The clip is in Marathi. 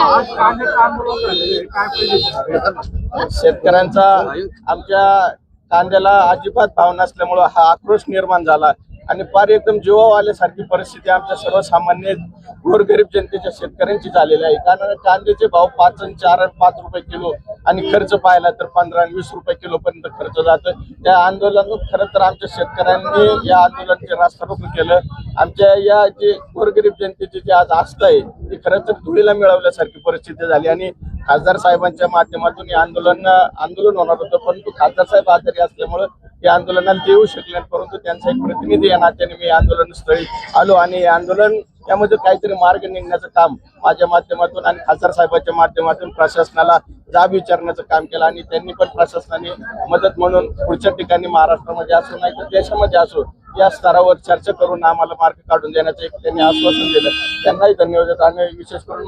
आज कांद्याचं आंदोलन झालेलं आहे, काय परिस्थिती? शेतकऱ्यांचा आमच्या कांद्याला अजिबात भाव नसल्यामुळं हा आक्रोश निर्माण झाला आणि फार एकदम जीवावर आल्यासारखी परिस्थिती आमच्या सर्वसामान्य गोरगरीब जनतेच्या शेतकऱ्यांची झालेली आहे. कारण कांद्याचे भाव 5 आणि 4 आणि 5 रुपये किलो आणि खर्च पाहिला तर 15 आणि 20 रुपये किलो पर्यंत खर्च जातो. त्या आंदोलनातून खरं तर आमच्या शेतकऱ्यांनी या आंदोलनाचे रास्तारोको केलं. आमच्या या जे गोरगरीब जनतेची जी आज आस्था आहे ती खरं तर धुळीला मिळवल्यासारखी परिस्थिती झाली आणि खासदार साहेबांच्या माध्यमातून हे आंदोलन होणार होतं, परंतु खासदार साहेब आजारी असल्यामुळे या आंदोलनाला येऊ शकले नाही. परंतु त्यांचा एक प्रतिनिधी या नात्याने मी आंदोलनस्थळी आलो आणि हे आंदोलन यामध्ये काहीतरी मार्ग निघण्याचं काम माझ्या माध्यमातून आणि खासदार साहेबांच्या माध्यमातून प्रशासनाला जाब विचारण्याचं काम केलं आणि त्यांनी पण प्रशासनाने मदत म्हणून पुढच्या ठिकाणी महाराष्ट्रामध्ये असो नाही तर देशामध्ये असो या स्तरावर चर्चा करून आम्हाला मार्ग काढून देण्याचं एक त्यांनी आश्वासन दिलं. त्यांनाही धन्यवाद. आणि विशेष करून